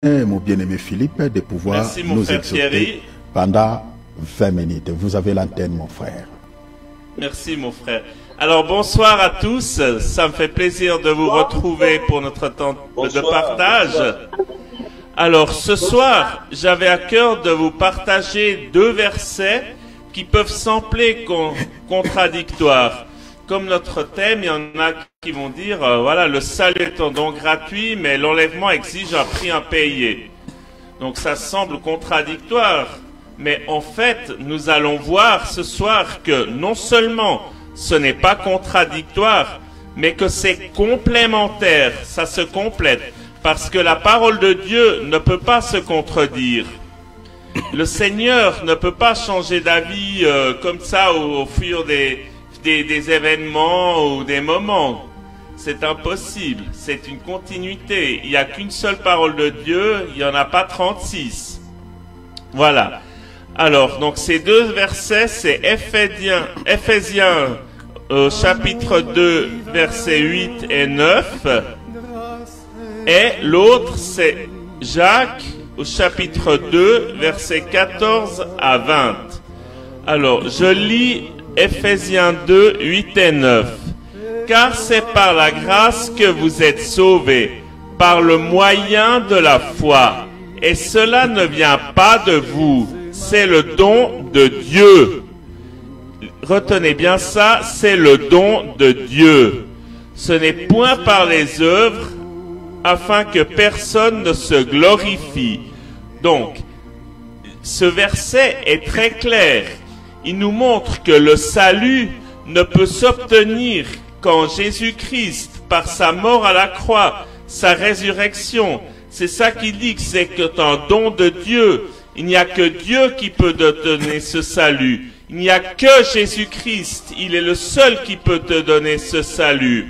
mon bien-aimé Philippe, de pouvoir nous exhorter pendant 20 minutes. Vous avez l'antenne, mon frère. Merci, mon frère. Alors, bonsoir à tous. Ça me fait plaisir de vous retrouver pour notre temps de partage. Alors, ce soir, j'avais à cœur de vous partager deux versets qui peuvent sembler contradictoires. Comme notre thème, il y en a qui vont dire, voilà, le salut est un don gratuit, mais l'enlèvement exige un prix à payer. Donc ça semble contradictoire, mais en fait, nous allons voir ce soir que non seulement ce n'est pas contradictoire, mais que c'est complémentaire, ça se complète, parce que la parole de Dieu ne peut pas se contredire. Le Seigneur ne peut pas changer d'avis comme ça au fur des événements ou des moments. C'est impossible, c'est une continuité. Il n'y a qu'une seule parole de Dieu, il n'y en a pas 36. Voilà. Alors, donc ces deux versets, c'est Ephésiens chapitre 2, versets 8 et 9. Et l'autre, c'est Jacques au chapitre 2, versets 14 à 20. Alors, je lis Ephésiens 2, 8 et 9. Car c'est par la grâce que vous êtes sauvés, par le moyen de la foi. Et cela ne vient pas de vous, c'est le don de Dieu. Retenez bien ça, c'est le don de Dieu. Ce n'est point par les œuvres, afin que personne ne se glorifie. Donc, ce verset est très clair. Il nous montre que le salut ne peut s'obtenir qu'en Jésus-Christ, par sa mort à la croix, sa résurrection. C'est ça qu'il dit, que c'est un don de Dieu. Il n'y a que Dieu qui peut te donner ce salut. Il n'y a que Jésus-Christ. Il est le seul qui peut te donner ce salut.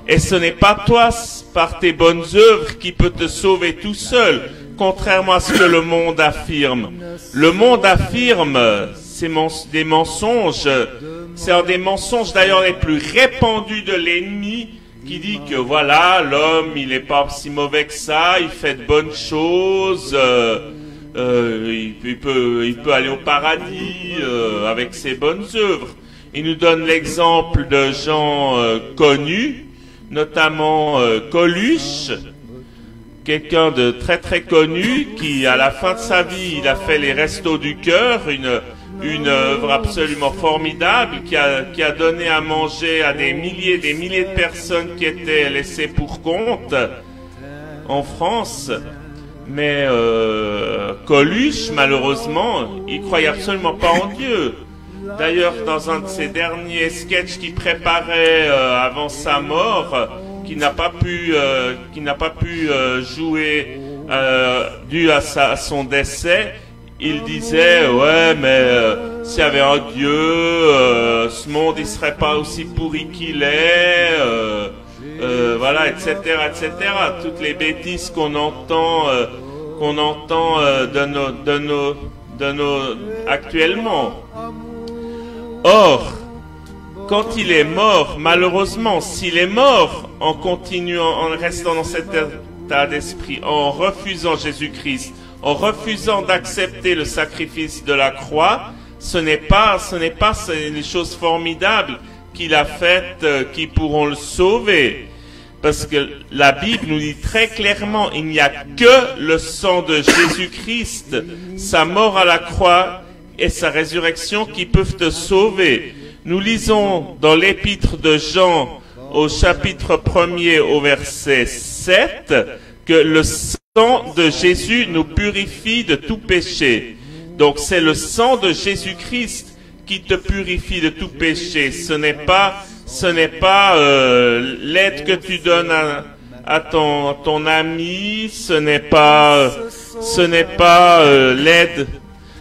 Et ce n'est pas toi, par tes bonnes œuvres, qui peut te sauver tout seul, contrairement à ce que le monde affirme. Le monde affirme, c'est des mensonges. C'est un des mensonges d'ailleurs les plus répandus de l'ennemi, qui dit que voilà, l'homme, il n'est pas si mauvais que ça, il fait de bonnes choses, il peut aller au paradis avec ses bonnes œuvres. Il nous donne l'exemple de gens connus, notamment Coluche, quelqu'un de très très connu qui, à la fin de sa vie, il a fait les Restos du Cœur, une œuvre absolument formidable qui a donné à manger à des milliers de personnes qui étaient laissées pour compte en France. Mais Coluche, malheureusement, il croyait absolument pas en Dieu. D'ailleurs, dans un de ses derniers sketchs qu'il préparait avant sa mort, qui n'a pas pu jouer dû à son décès, il disait ouais, mais s'il y avait un Dieu, ce monde il serait pas aussi pourri qu'il est, voilà, etc., etc. Toutes les bêtises qu'on entend actuellement. Or, quand il est mort, malheureusement, s'il est mort en continuant, en restant dans cet état d'esprit, en refusant Jésus-Christ, en refusant d'accepter le sacrifice de la croix, ce n'est pas les choses formidables qu'il a faites qui pourront le sauver. Parce que la Bible nous dit très clairement, il n'y a que le sang de Jésus-Christ, sa mort à la croix et sa résurrection qui peuvent te sauver. Nous lisons dans l'épître de Jean au chapitre 1er au verset 7 que le sang de Jésus nous purifie de tout péché. Donc c'est le sang de Jésus-Christ qui te purifie de tout péché. Ce n'est pas l'aide que tu donnes à ton ami, ce n'est pas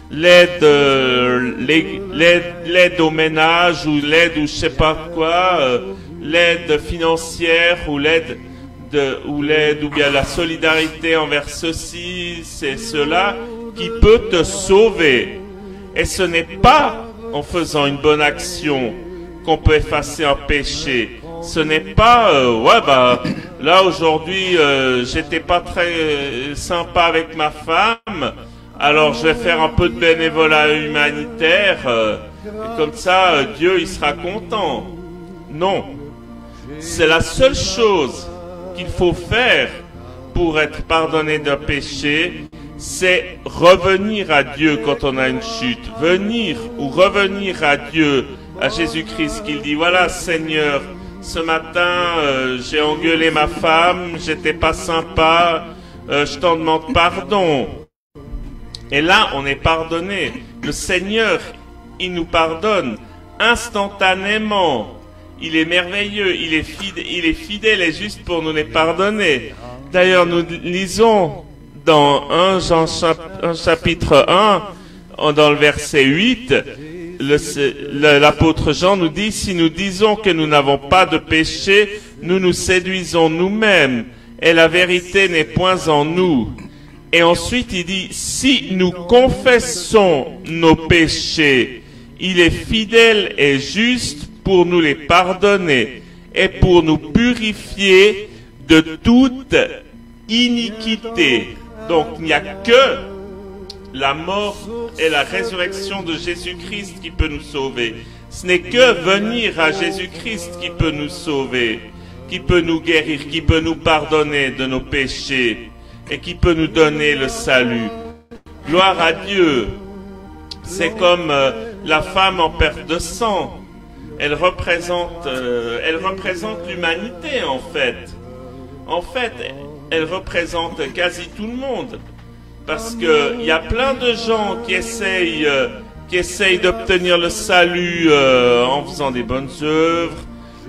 l'aide au ménage ou l'aide ou je sais pas quoi, l'aide financière ou l'aide ou bien la solidarité envers ceci, c'est cela qui peut te sauver. Et ce n'est pas en faisant une bonne action qu'on peut effacer un péché. Ce n'est pas Là, aujourd'hui, j'étais pas très sympa avec ma femme, alors je vais faire un peu de bénévolat humanitaire, et comme ça, Dieu, il sera content. Non. C'est la seule chose qu'il faut faire pour être pardonné d'un péché, c'est revenir à Dieu quand on a une chute. Venir ou revenir à Dieu, à Jésus-Christ, qu'il dit, voilà Seigneur, ce matin, j'ai engueulé ma femme, j'étais pas sympa, je t'en demande pardon. Et là, on est pardonné. Le Seigneur, il nous pardonne instantanément. Il est merveilleux, il est fidèle et juste pour nous les pardonner. D'ailleurs, nous lisons dans 1 Jean chapitre 1, dans le verset 8, l'apôtre Jean nous dit, si nous disons que nous n'avons pas de péché, nous nous séduisons nous-mêmes, et la vérité n'est point en nous. Et ensuite, il dit, si nous confessons nos péchés, il est fidèle et juste pour nous les pardonner et pour nous purifier de toute iniquité. Donc, il n'y a que la mort et la résurrection de Jésus-Christ qui peut nous sauver. Ce n'est que venir à Jésus-Christ qui peut nous sauver, qui peut nous guérir, qui peut nous pardonner de nos péchés et qui peut nous donner le salut. Gloire à Dieu. C'est comme la femme en perte de sang. Elle représente l'humanité, en fait. En fait, elle représente quasi tout le monde. Parce que il y a plein de gens qui essayent d'obtenir le salut en faisant des bonnes œuvres.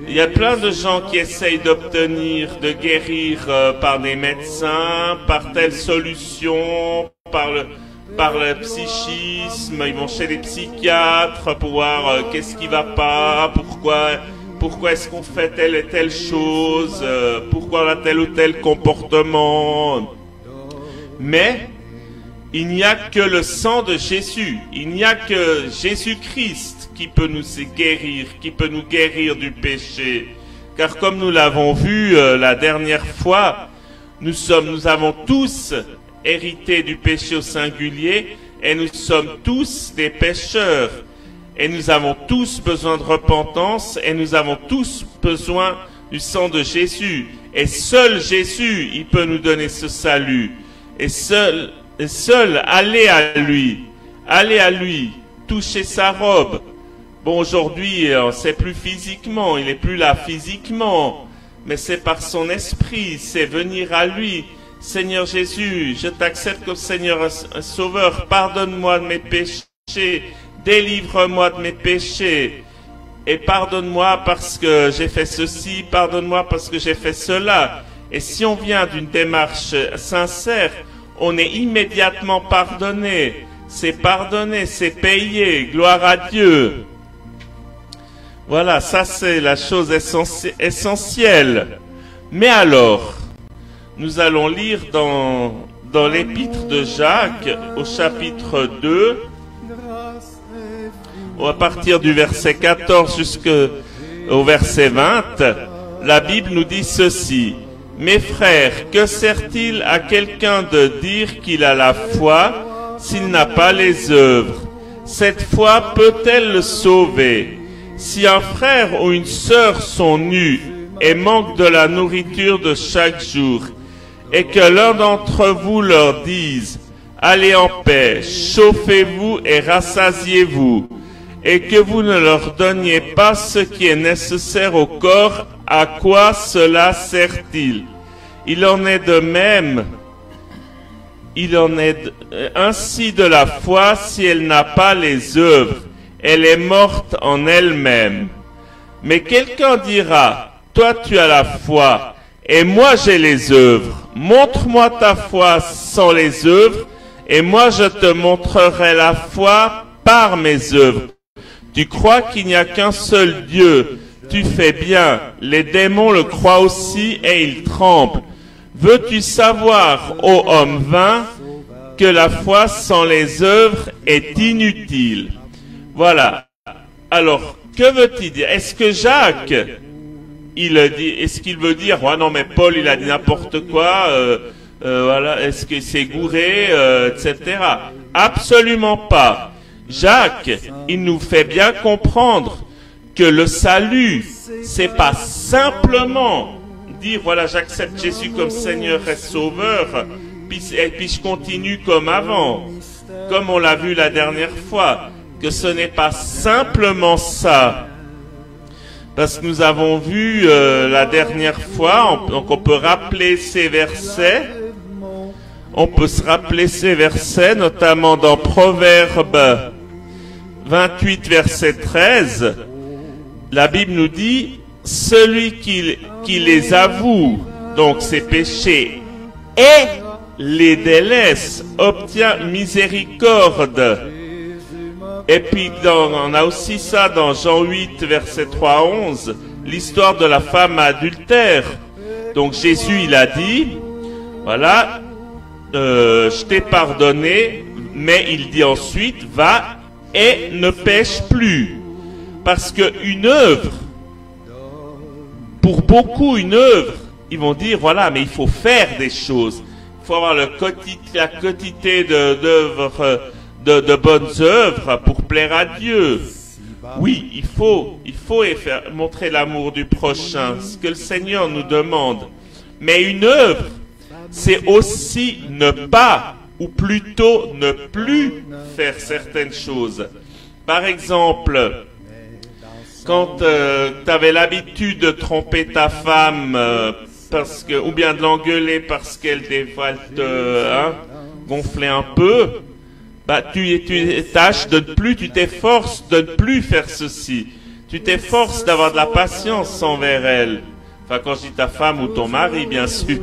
Il y a plein de gens qui essayent de guérir par des médecins, par telle solution, par le psychisme. Ils vont chez les psychiatres pour voir qu'est-ce qui va pas, pourquoi est-ce qu'on fait telle et telle chose, pourquoi on a tel ou tel comportement. Mais il n'y a que le sang de Jésus, il n'y a que Jésus-Christ qui peut nous guérir, qui peut nous guérir du péché. Car comme nous l'avons vu la dernière fois, nous avons tous hérité du péché au singulier et nous sommes tous des pécheurs. Et nous avons tous besoin de repentance et nous avons tous besoin du sang de Jésus. Et seul Jésus, il peut nous donner ce salut. Et seul, allez à lui, touchez sa robe. Bon, aujourd'hui, c'est plus physiquement, il n'est plus là physiquement, mais c'est par son esprit, c'est venir à lui. Seigneur Jésus, je t'accepte comme Seigneur Sauveur, pardonne-moi de mes péchés, délivre-moi de mes péchés, et pardonne-moi parce que j'ai fait ceci, pardonne-moi parce que j'ai fait cela. Et si on vient d'une démarche sincère, on est immédiatement pardonné. C'est pardonné, c'est payé. Gloire à Dieu. Voilà, ça c'est la chose essentielle. Mais alors, nous allons lire dans l'épître de Jacques, au chapitre 2, à partir du verset 14 jusqu'au verset 20, la Bible nous dit ceci. Mes frères, que sert-il à quelqu'un de dire qu'il a la foi s'il n'a pas les œuvres? Cette foi peut-elle le sauver? Si un frère ou une sœur sont nus et manquent de la nourriture de chaque jour, et que l'un d'entre vous leur dise, allez en paix, chauffez-vous et rassasiez-vous, et que vous ne leur donniez pas ce qui est nécessaire au corps, à quoi cela sert-il? Il en est de même, ainsi de la foi, si elle n'a pas les œuvres, elle est morte en elle-même. Mais quelqu'un dira, toi tu as la foi, et moi j'ai les œuvres. Montre-moi ta foi sans les œuvres, et moi je te montrerai la foi par mes œuvres. Tu crois qu'il n'y a qu'un seul Dieu, tu fais bien, les démons le croient aussi et ils tremblent. Veux-tu savoir, ô homme vain, que la foi sans les œuvres est inutile? Voilà. Alors, que veut-il dire? Est-ce que Jacques, il dit, est-ce qu'il veut dire, ouais, non mais Paul il a dit n'importe quoi, voilà, est-ce que c'est gouré, etc. Absolument pas. Jacques, il nous fait bien comprendre que le salut, c'est pas simplement dire voilà, j'accepte Jésus comme Seigneur et Sauveur, et puis je continue comme avant, comme on l'a vu la dernière fois, que ce n'est pas simplement ça. Parce que nous avons vu la dernière fois, donc on peut rappeler ces versets. On peut se rappeler ces versets, notamment dans Proverbes 28, verset 13. La Bible nous dit, celui qui les avoue, donc ses péchés, et les délaisse, obtient miséricorde. Et puis, on a aussi ça dans Jean 8, verset 3 à 11, l'histoire de la femme adultère. Donc Jésus, il a dit, voilà, je t'ai pardonné, mais il dit ensuite, va et ne pêche plus. Parce qu'une œuvre, pour beaucoup une œuvre, ils vont dire, voilà, mais il faut faire des choses. Il faut avoir la quantité d'œuvres, de bonnes œuvres pour plaire à Dieu. Oui, il faut montrer l'amour du prochain, ce que le Seigneur nous demande. Mais une œuvre, c'est aussi ne pas, ou plutôt ne plus faire certaines choses. Par exemple, quand tu avais l'habitude de tromper ta femme, ou bien de l'engueuler parce qu'elle des fois elle te gonflait un peu, bah tu tâches de ne plus, tu t'efforces de ne plus faire ceci. Tu t'efforces d'avoir de la patience envers elle. Enfin, quand je dis ta femme ou ton mari, bien sûr.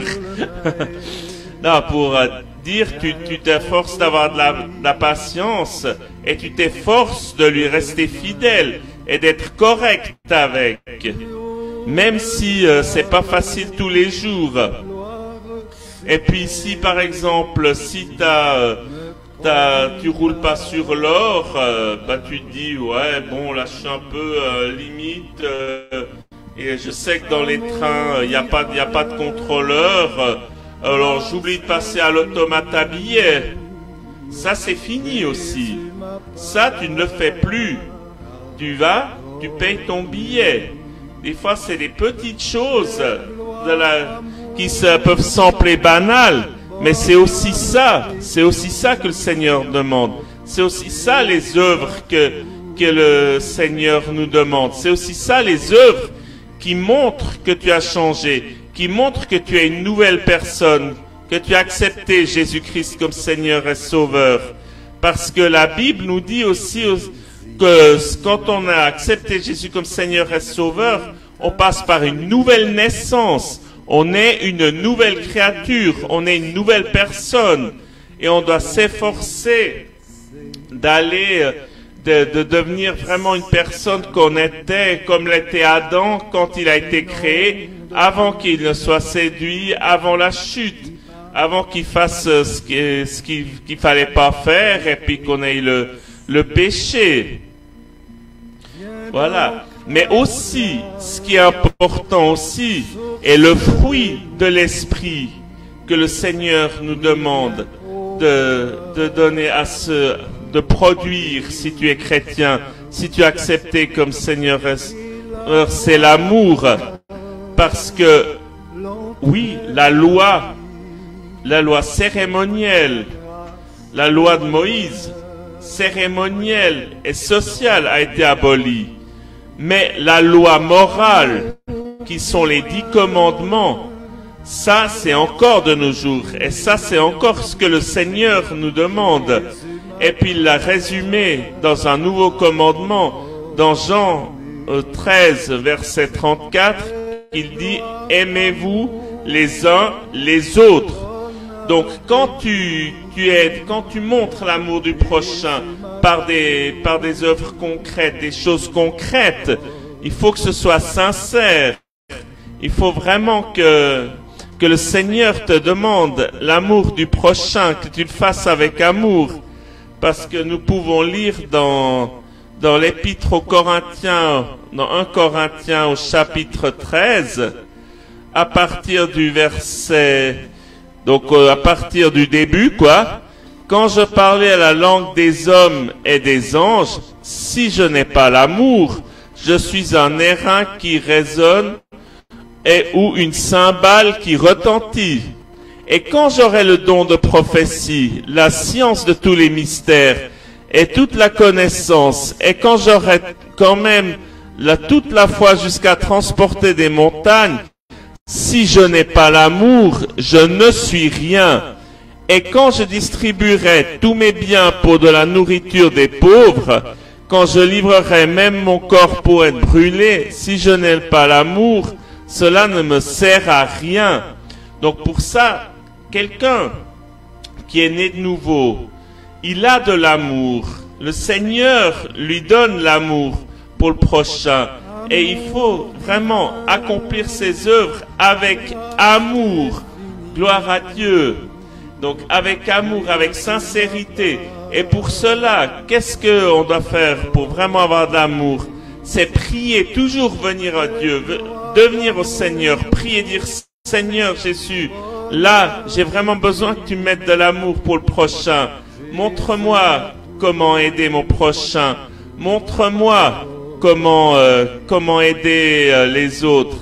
Non, pour dire, tu t'efforces d'avoir de la patience et tu t'efforces de lui rester fidèle et d'être correct avec. Même si c'est pas facile tous les jours. Et puis si, par exemple, si tu roules pas sur l'or, bah tu te dis, ouais, bon, là je suis un peu limite... et je sais que dans les trains, il n'y a pas de contrôleur. Alors j'oublie de passer à l'automate à billets. Ça c'est fini aussi. Ça tu ne le fais plus. Tu vas, tu payes ton billet. Des fois c'est des petites choses qui peuvent sembler banales, mais c'est aussi ça que le Seigneur demande. C'est aussi ça les œuvres que le Seigneur nous demande. C'est aussi ça les œuvres qui montrent que tu as changé, qui montrent que tu es une nouvelle personne, que tu as accepté Jésus-Christ comme Seigneur et Sauveur. Parce que la Bible nous dit aussi que quand on a accepté Jésus comme Seigneur et Sauveur, on passe par une nouvelle naissance. On est une nouvelle créature, on est une nouvelle personne. Et on doit s'efforcer d'aller... De devenir vraiment une personne qu'on était, comme l'était Adam quand il a été créé, avant qu'il ne soit séduit, avant la chute, avant qu'il fasse ce qu'il fallait pas faire, et puis qu'on ait le péché. Voilà. Mais aussi, ce qui est important aussi, est le fruit de l'esprit que le Seigneur nous demande de donner de produire si tu es chrétien, si tu es accepté comme Seigneur, c'est l'amour. Parce que, oui, la loi cérémonielle, la loi de Moïse, cérémonielle et sociale a été abolie. Mais la loi morale, qui sont les 10 commandements, ça c'est encore de nos jours. Et ça c'est encore ce que le Seigneur nous demande. Et puis il l'a résumé dans un nouveau commandement, dans Jean 13, verset 34, il dit « Aimez-vous les uns les autres ». Donc quand tu montres l'amour du prochain par des œuvres concrètes, des choses concrètes, il faut que ce soit sincère. Il faut vraiment que le Seigneur te demande l'amour du prochain, que tu le fasses avec amour. Parce que nous pouvons lire dans dans l'épître aux Corinthiens, dans 1 Corinthiens au chapitre 13, à partir du verset, donc à partir du début, quoi. Quand je parlais à la langue des hommes et des anges, si je n'ai pas l'amour, je suis un airain qui résonne et ou une cymbale qui retentit. Et quand j'aurai le don de prophétie, la science de tous les mystères et toute la connaissance, et quand j'aurai quand même toute la foi jusqu'à transporter des montagnes, si je n'ai pas l'amour, je ne suis rien. Et quand je distribuerai tous mes biens pour de la nourriture des pauvres, quand je livrerai même mon corps pour être brûlé, si je n'ai pas l'amour, cela ne me sert à rien. Donc pour ça, quelqu'un qui est né de nouveau, il a de l'amour. Le Seigneur lui donne l'amour pour le prochain. Et il faut vraiment accomplir ses œuvres avec amour. Gloire à Dieu. Donc avec amour, avec sincérité. Et pour cela, qu'est-ce qu'on doit faire pour vraiment avoir de l'amour? C'est prier, toujours venir à Dieu, devenir au Seigneur, prier, dire Seigneur Jésus, là j'ai vraiment besoin que tu mettes de l'amour pour le prochain. Montre-moi comment aider mon prochain. Montre-moi comment aider les autres.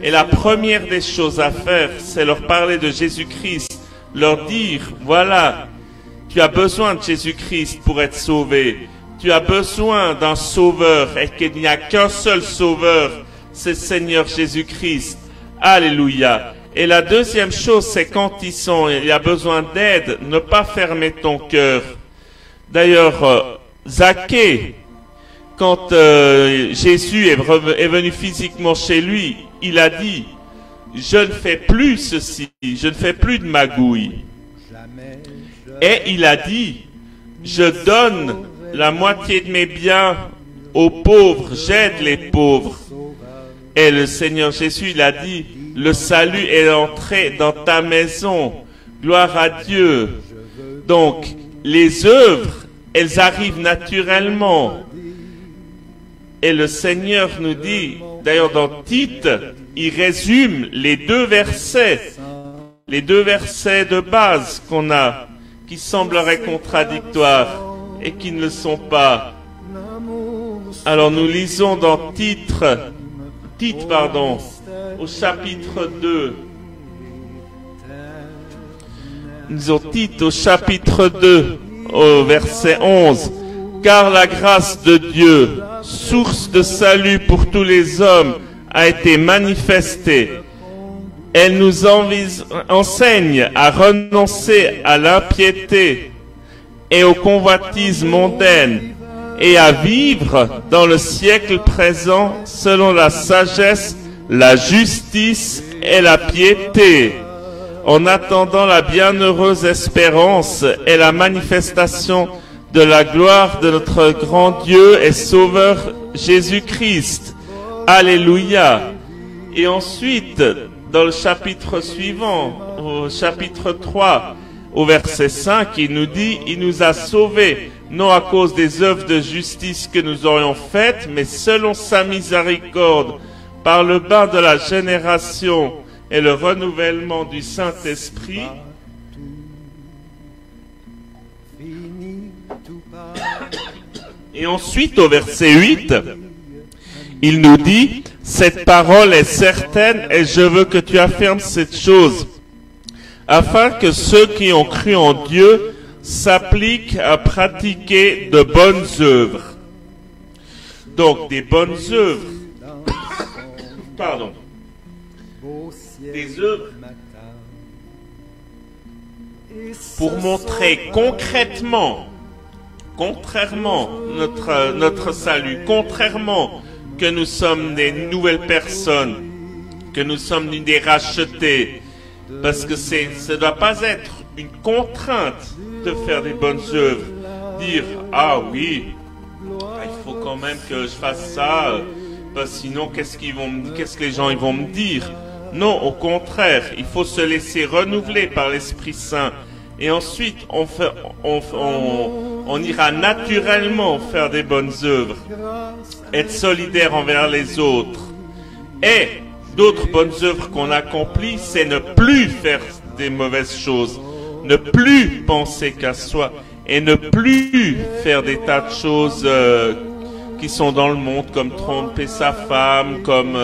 Et la première des choses à faire, c'est leur parler de Jésus-Christ. Leur dire, voilà, tu as besoin de Jésus-Christ pour être sauvé. Tu as besoin d'un sauveur et qu'il n'y a qu'un seul sauveur, c'est le Seigneur Jésus-Christ. Alléluia. Et la deuxième chose, c'est quand il y a besoin d'aide, ne pas fermer ton cœur. D'ailleurs, Zaché, quand Jésus est venu physiquement chez lui, il a dit, je ne fais plus ceci, je ne fais plus de magouille. Et il a dit, je donne la moitié de mes biens aux pauvres, j'aide les pauvres. Et le Seigneur Jésus, il a dit, le salut est entré dans ta maison. Gloire à Dieu. Donc, les œuvres, elles arrivent naturellement. Et le Seigneur nous dit, d'ailleurs dans Tite, il résume les deux versets de base qu'on a, qui sembleraient contradictoires et qui ne le sont pas. Alors nous lisons dans Tite, au chapitre 2. Nous lisons Tite au chapitre 2, au verset 11. Car la grâce de Dieu, source de salut pour tous les hommes, a été manifestée. Elle nous enseigne à renoncer à l'impiété et aux convoitises mondaines et à vivre dans le siècle présent selon la sagesse, la justice et la piété, en attendant la bienheureuse espérance et la manifestation de la gloire de notre grand Dieu et Sauveur Jésus-Christ. Alléluia. Et ensuite, dans le chapitre suivant, au chapitre 3, au verset 5, il nous dit, il nous a sauvés, non à cause des œuvres de justice que nous aurions faites, mais selon sa miséricorde, par le bain de la génération et le renouvellement du Saint-Esprit. Et ensuite, au verset 8, il nous dit, cette parole est certaine et je veux que tu affirmes cette chose, afin que ceux qui ont cru en Dieu s'appliquent à pratiquer de bonnes œuvres. Donc, des bonnes œuvres. Pardon. Des œuvres pour montrer concrètement, contrairement notre salut, contrairement que nous sommes des nouvelles personnes, que nous sommes des rachetés, parce que ça ne doit pas être une contrainte de faire des bonnes œuvres, dire ah oui, il faut quand même que je fasse ça, parce que sinon qu'est-ce que les gens ils vont me dire? Non, au contraire, il faut se laisser renouveler par l'Esprit Saint. Et ensuite, on on ira naturellement faire des bonnes œuvres, être solidaire envers les autres. Et d'autres bonnes œuvres qu'on accomplit, c'est ne plus faire des mauvaises choses, ne plus penser qu'à soi et ne plus faire des tas de choses qui sont dans le monde, comme tromper sa femme, comme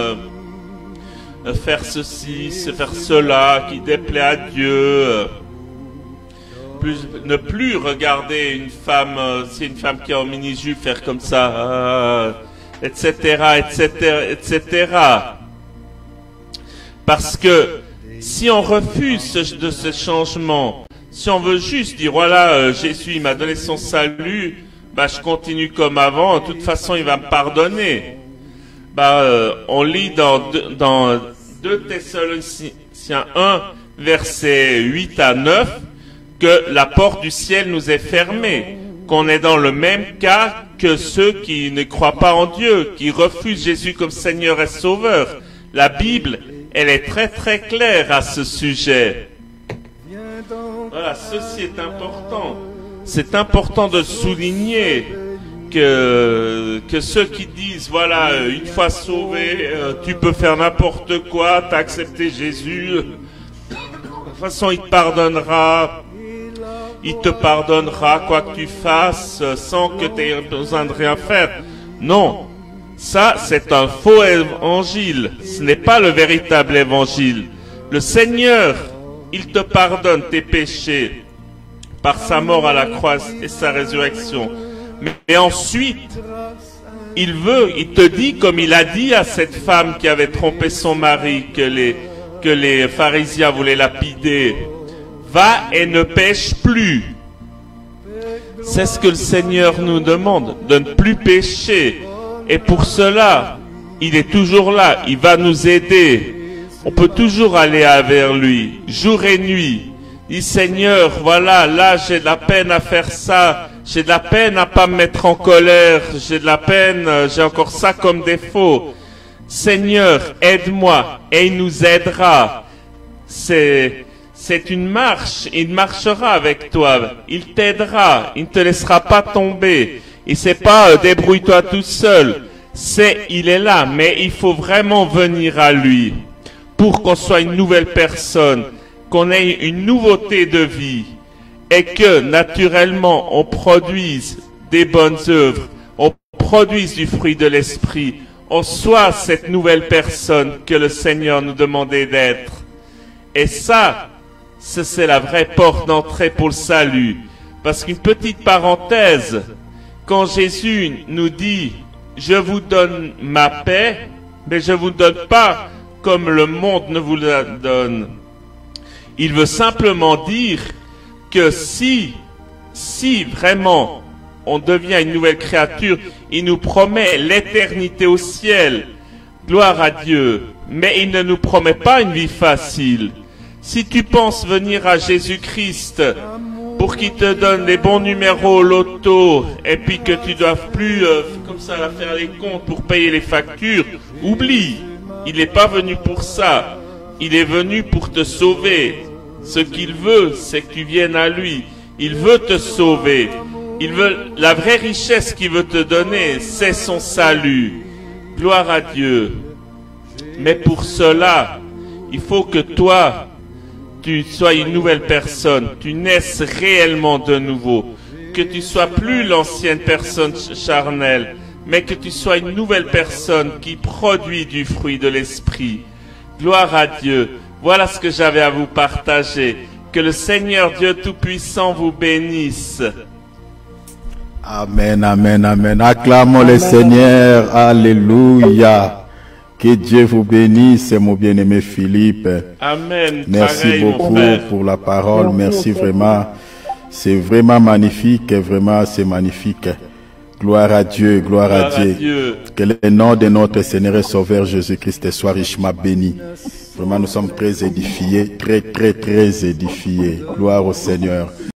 faire ceci, faire cela, qui déplaît à Dieu. Ne plus regarder une femme, c'est une femme qui est en mini-jupe, faire comme ça, etc., etc., etc. Parce que si on refuse de ce changement, si on veut juste dire, voilà, Jésus il m'a donné son salut, bah je continue comme avant, de toute façon il va me pardonner. On lit dans 2 Thessaloniciens 1, versets 8 à 9, que la porte du ciel nous est fermée, qu'on est dans le même cas que ceux qui ne croient pas en Dieu, qui refusent Jésus comme Seigneur et Sauveur. La Bible, elle est très très claire à ce sujet. Voilà, ceci est important. C'est important de souligner que ceux qui disent, voilà, une fois sauvé, tu peux faire n'importe quoi, t'as accepté Jésus, de toute façon il te pardonnera. Il te pardonnera quoi que tu fasses sans que tu aies besoin de rien faire. Non, ça c'est un faux évangile. Ce n'est pas le véritable évangile. Le Seigneur, il te pardonne tes péchés par sa mort à la croix et sa résurrection. Mais ensuite, il te dit, comme il a dit à cette femme qui avait trompé son mari, que les pharisiens voulaient lapider, va et ne pêche plus. C'est ce que le Seigneur nous demande, de ne plus pécher. Et pour cela, il est toujours là, il va nous aider. On peut toujours aller vers lui, jour et nuit. Dit Seigneur, voilà, là j'ai de la peine à faire ça, j'ai de la peine à pas me mettre en colère, j'ai de la peine, j'ai encore ça comme défaut. Seigneur, aide-moi, et il nous aidera. C'est une marche, il marchera avec toi, il t'aidera, il ne te laissera pas tomber. Et c'est pas débrouille-toi tout seul, il est là, mais il faut vraiment venir à lui pour qu'on soit une nouvelle personne, qu'on ait une nouveauté de vie et que naturellement on produise des bonnes œuvres, on produise du fruit de l'esprit, on soit cette nouvelle personne que le Seigneur nous demandait d'être. Et ça, c'est la vraie porte d'entrée pour le salut. Parce qu'une petite parenthèse, quand Jésus nous dit « Je vous donne ma paix, mais je ne vous donne pas comme le monde ne vous la donne », il veut simplement dire que si vraiment on devient une nouvelle créature, il nous promet l'éternité au ciel, gloire à Dieu, mais il ne nous promet pas une vie facile. Si tu penses venir à Jésus-Christ pour qu'il te donne les bons numéros au loto et puis que tu ne doives plus comme ça faire les comptes pour payer les factures, oublie, il n'est pas venu pour ça. Il est venu pour te sauver. Ce qu'il veut, c'est que tu viennes à lui. Il veut te sauver. La vraie richesse qu'il veut te donner, c'est son salut. Gloire à Dieu. Mais pour cela, il faut que toi, tu sois une nouvelle personne, tu naisses réellement de nouveau, que tu sois plus l'ancienne personne charnelle, mais que tu sois une nouvelle personne qui produit du fruit de l'esprit. Gloire à Dieu. Voilà ce que j'avais à vous partager. Que le Seigneur Dieu Tout-Puissant vous bénisse. Amen, amen, amen. Acclamons le Seigneur. Alléluia. Que Dieu vous bénisse, mon bien-aimé Philippe. Amen. Merci Pareil, beaucoup pour la parole. Merci vraiment. C'est vraiment magnifique. Vraiment, c'est magnifique. Gloire à Dieu, gloire à Dieu. Que le nom de notre Seigneur et Sauveur Jésus-Christ soit richement béni. Vraiment, nous sommes très édifiés, très édifiés. Gloire au Seigneur.